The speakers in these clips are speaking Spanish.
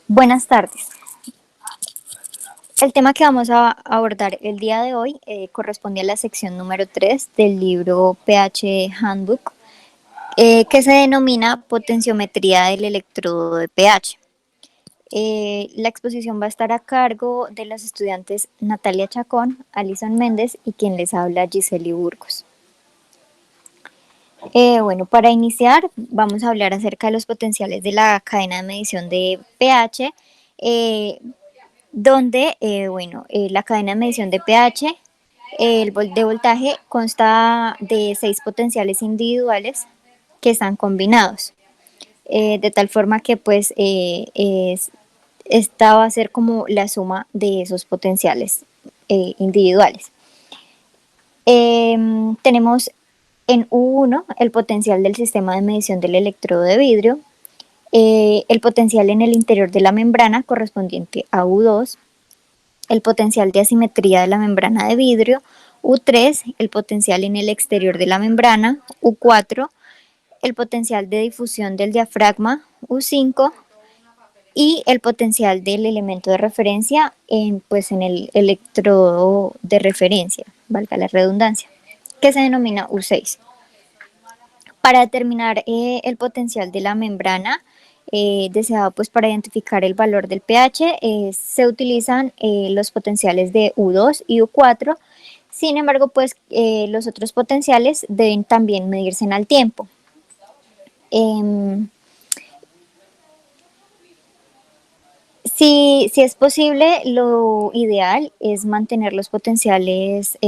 Buenas tardes. El tema que vamos a abordar el día de hoy corresponde a la sección número 3 del libro pH Handbook, que se denomina Potenciometría del electrodo de pH. La exposición va a estar a cargo de los estudiantes Natalia Chacón, Alison Méndez y quien les habla, Giseli Burgos. Bueno, para iniciar vamos a hablar acerca de los potenciales de la cadena de medición de pH, donde, la cadena de medición de pH, de voltaje, consta de 6 potenciales individuales que están combinados, de tal forma que pues esta va a ser como la suma de esos potenciales individuales. Tenemos en U1 el potencial del sistema de medición del electrodo de vidrio, el potencial en el interior de la membrana correspondiente a U2, el potencial de asimetría de la membrana de vidrio, U3, el potencial en el exterior de la membrana, U4, el potencial de difusión del diafragma, U5, y el potencial del elemento de referencia en el electrodo de referencia, valga la redundancia, que se denomina U6. Para determinar el potencial de la membrana deseado pues para identificar el valor del pH, se utilizan los potenciales de U2 y U4. Sin embargo, pues los otros potenciales deben también medirse al tiempo. Si es posible, lo ideal es mantener los potenciales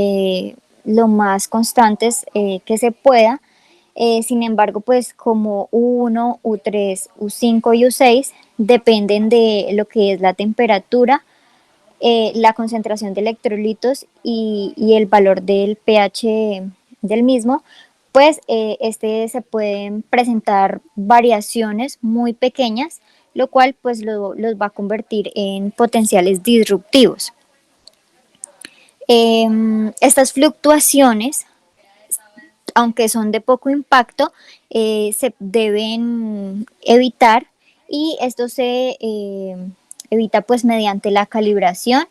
lo más constantes que se pueda. Sin embargo, pues como U1, U3, U5 y U6 dependen de lo que es la temperatura, la concentración de electrolitos y el valor del pH del mismo, pues se pueden presentar variaciones muy pequeñas, lo cual pues los va a convertir en potenciales disruptivos. Estas fluctuaciones, aunque son de poco impacto, se deben evitar, y esto se evita pues mediante la calibración,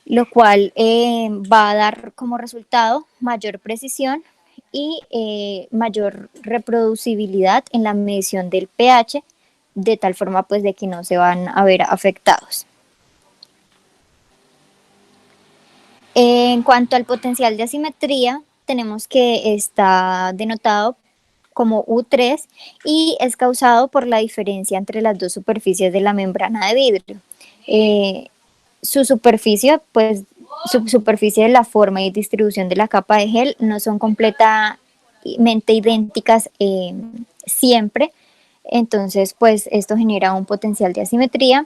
lo cual va a dar como resultado mayor precisión y mayor reproducibilidad en la medición del pH, de tal forma pues de que no se van a ver afectados. En cuanto al potencial de asimetría, tenemos que está denotado como U3 y es causado por la diferencia entre las dos superficies de la membrana de vidrio. Su superficie, pues su superficie de la forma y distribución de la capa de gel no son completamente idénticas siempre, entonces pues esto genera un potencial de asimetría.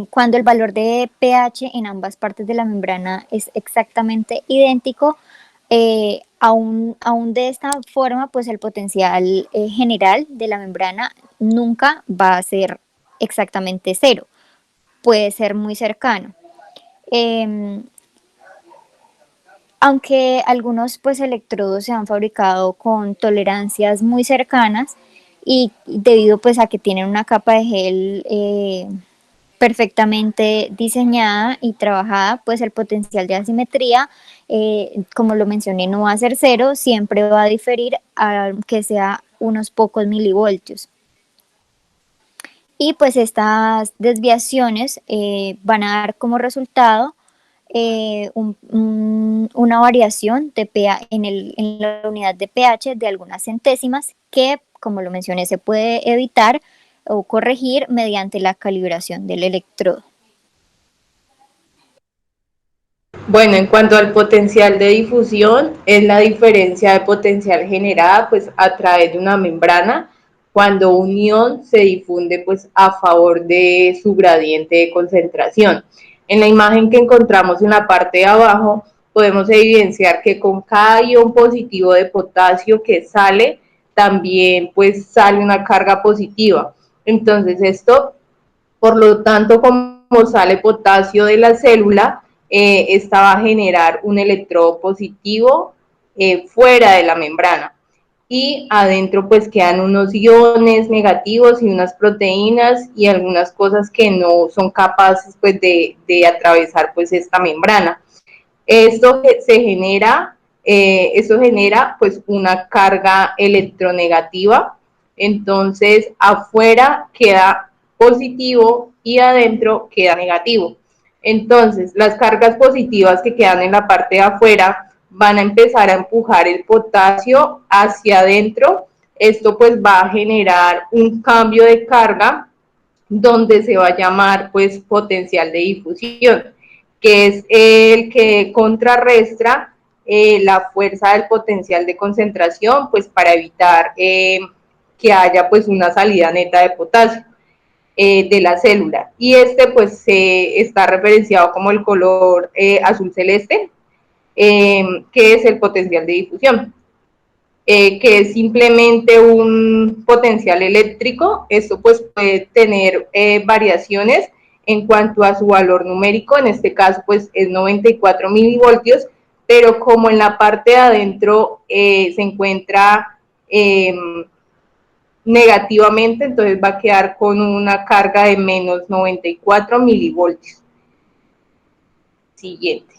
Cuando el valor de pH en ambas partes de la membrana es exactamente idéntico, aún de esta forma, pues el potencial general de la membrana nunca va a ser exactamente cero, puede ser muy cercano. Aunque algunos pues electrodos se han fabricado con tolerancias muy cercanas y debido pues a que tienen una capa de gel perfectamente diseñada y trabajada, pues el potencial de asimetría, como lo mencioné, no va a ser cero, siempre va a diferir aunque sea unos pocos milivoltios. Y pues estas desviaciones van a dar como resultado una variación de pH en la unidad de pH de algunas centésimas que, como lo mencioné, se puede evitar o corregir mediante la calibración del electrodo. Bueno, en cuanto al potencial de difusión, es la diferencia de potencial generada pues a través de una membrana cuando un ion se difunde pues a favor de su gradiente de concentración. En la imagen que encontramos en la parte de abajo podemos evidenciar que con cada ion positivo de potasio que sale, también pues sale una carga positiva. Entonces esto, por lo tanto, como sale potasio de la célula, esta va a generar un electrodo positivo fuera de la membrana. y adentro pues quedan unos iones negativos y unas proteínas y algunas cosas que no son capaces pues de atravesar pues esta membrana. Esto genera pues una carga electronegativa, entonces afuera queda positivo y adentro queda negativo. Entonces las cargas positivas que quedan en la parte de afuera van a empezar a empujar el potasio hacia adentro. Esto pues va a generar un cambio de carga donde se va a llamar pues potencial de difusión, que es el que contrarresta la fuerza del potencial de concentración, pues para evitar que haya pues una salida neta de potasio de la célula. Y este pues está referenciado como el color azul celeste, que es el potencial de difusión. Que es simplemente un potencial eléctrico. Esto pues puede tener variaciones en cuanto a su valor numérico, en este caso pues es 94 milivoltios, pero como en la parte de adentro se encuentra negativamente, entonces va a quedar con una carga de menos 94 milivoltios. Siguiente.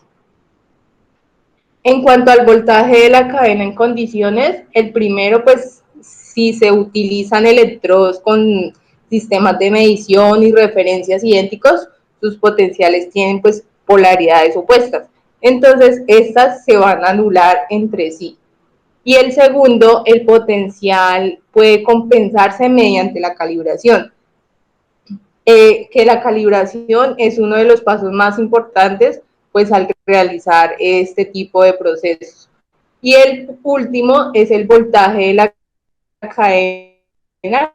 En cuanto al voltaje de la cadena en condiciones, el primero, pues, si se utilizan electrodos con sistemas de medición y referencias idénticos, sus potenciales tienen, pues, polaridades opuestas. Entonces, estas se van a anular entre sí. Y el segundo, el potencial puede compensarse mediante la calibración. Que la calibración es uno de los pasos más importantes pues al realizar este tipo de procesos. Y el último es el voltaje de la cadena,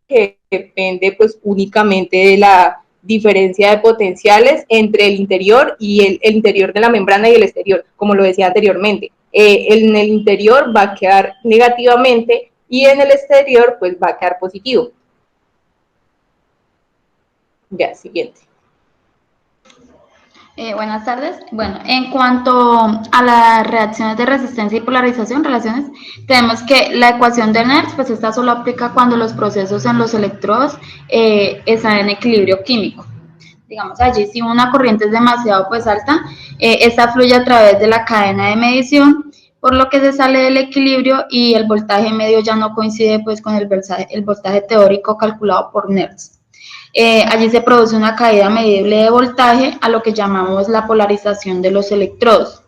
que depende pues únicamente de la diferencia de potenciales entre el interior y el interior de la membrana y el exterior, como lo decía anteriormente. En el interior va a quedar negativamente y en el exterior pues va a quedar positivo. Ya, siguiente. Buenas tardes. Bueno, en cuanto a las reacciones de resistencia y polarización, relaciones, tenemos que la ecuación de Nernst, pues esta solo aplica cuando los procesos en los electrodos están en equilibrio químico. Digamos allí, si una corriente es demasiado pues alta, esta fluye a través de la cadena de medición, por lo que se sale del equilibrio y el voltaje medio ya no coincide pues con el voltaje teórico calculado por Nernst. Allí se produce una caída medible de voltaje a lo que llamamos la polarización de los electrodos.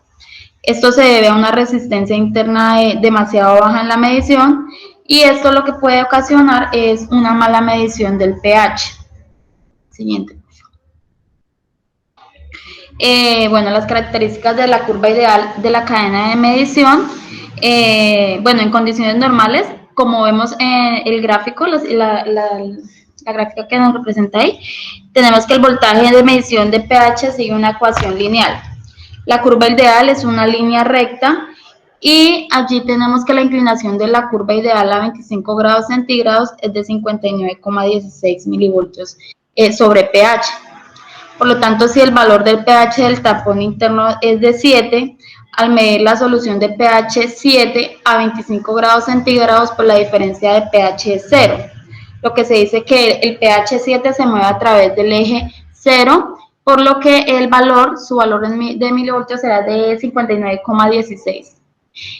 Esto se debe a una resistencia interna demasiado baja en la medición y esto lo que puede ocasionar es una mala medición del pH. Siguiente. Bueno, las características de la curva ideal de la cadena de medición. Bueno, en condiciones normales, como vemos en el gráfico, la gráfica que nos representa ahí, tenemos que el voltaje de medición de pH sigue una ecuación lineal. La curva ideal es una línea recta y allí tenemos que la inclinación de la curva ideal a 25 grados centígrados es de 59,16 milivoltios sobre pH. Por lo tanto, si el valor del pH del tapón interno es de 7, al medir la solución de pH 7 a 25 grados centígrados, pues la diferencia de pH es 0. Lo que se dice que el pH 7 se mueve a través del eje 0, por lo que el valor, su valor de milivoltios será de 59,16.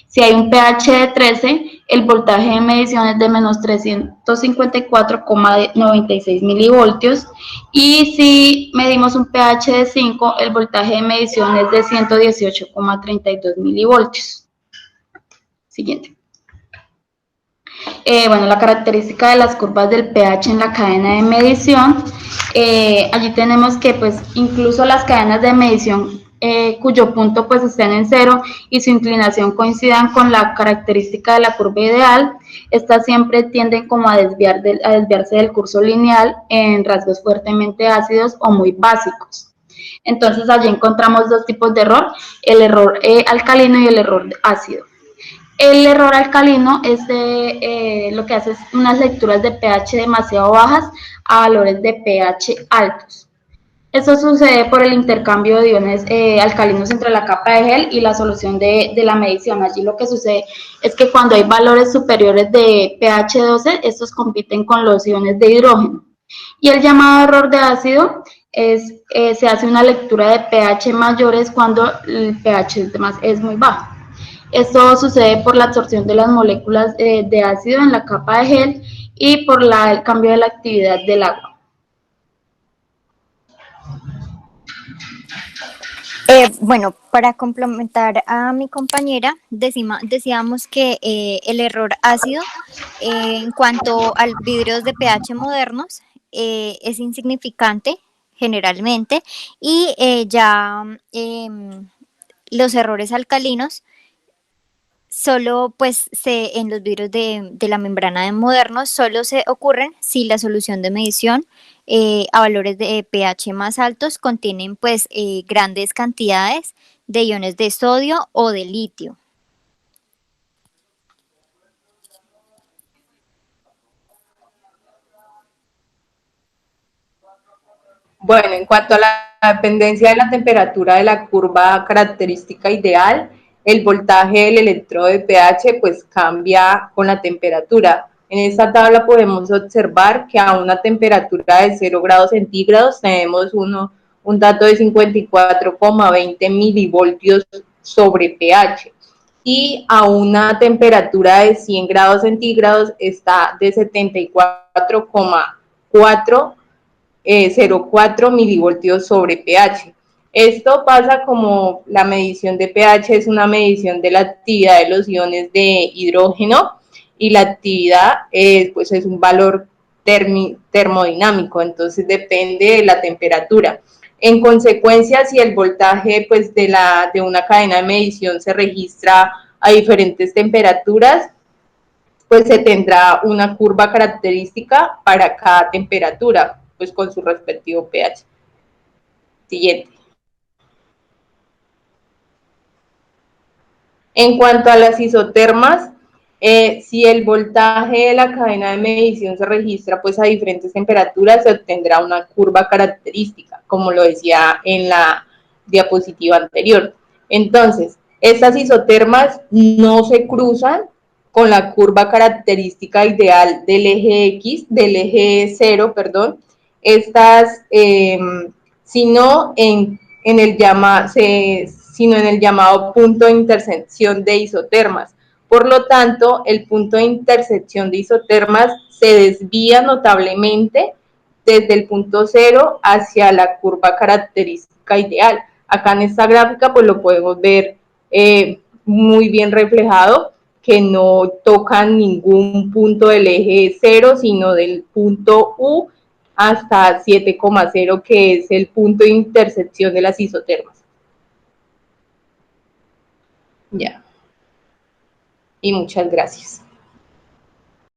Si hay un pH de 13, el voltaje de medición es de menos 354,96 milivoltios. Y si medimos un pH de 5, el voltaje de medición es de 118,32 milivoltios. Siguiente. Bueno, la característica de las curvas del pH en la cadena de medición. Allí tenemos que pues incluso las cadenas de medición cuyo punto pues estén en 0 y su inclinación coincidan con la característica de la curva ideal, estas siempre tienden como a desviarse del curso lineal en rasgos fuertemente ácidos o muy básicos. Entonces allí encontramos dos tipos de error, el error alcalino y el error ácido. El error alcalino es lo que hace es unas lecturas de pH demasiado bajas a valores de pH altos. Esto sucede por el intercambio de iones alcalinos entre la capa de gel y la solución de la medición. Allí lo que sucede es que cuando hay valores superiores de pH 12, estos compiten con los iones de hidrógeno. Y el llamado error de ácido es, se hace una lectura de pH mayores cuando el pH es muy bajo. Esto sucede por la absorción de las moléculas de ácido en la capa de gel y por el cambio de la actividad del agua. Bueno, para complementar a mi compañera, decíamos que el error ácido en cuanto a vidrios de pH modernos es insignificante generalmente y los errores alcalinos solo pues en los vidrios de la membrana de modernos solo se ocurren si la solución de medición a valores de pH más altos contienen pues grandes cantidades de iones de sodio o de litio. Bueno, en cuanto a la dependencia de la temperatura de la curva característica ideal, el voltaje del electrodo de pH pues cambia con la temperatura. En esta tabla podemos observar que a una temperatura de 0 grados centígrados tenemos un dato de 54,20 milivoltios sobre pH y a una temperatura de 100 grados centígrados está de 74,4 0,4 milivoltios sobre pH. Esto pasa como la medición de pH es una medición de la actividad de los iones de hidrógeno y la actividad pues es un valor termodinámico, entonces depende de la temperatura. En consecuencia, si el voltaje pues, de una cadena de medición se registra a diferentes temperaturas, pues se tendrá una curva característica para cada temperatura, pues con su respectivo pH. Siguiente. En cuanto a las isotermas, si el voltaje de la cadena de medición se registra pues a diferentes temperaturas, se obtendrá una curva característica, como lo decía en la diapositiva anterior. Entonces, estas isotermas no se cruzan con la curva característica ideal del eje X, del eje 0, perdón, sino en el llamado punto de intersección de isotermas. Por lo tanto, el punto de intersección de isotermas se desvía notablemente desde el punto 0 hacia la curva característica ideal. Acá en esta gráfica pues lo podemos ver muy bien reflejado, que no tocan ningún punto del eje 0, sino del punto U hasta 7,0, que es el punto de intersección de las isotermas. Ya. Y muchas gracias.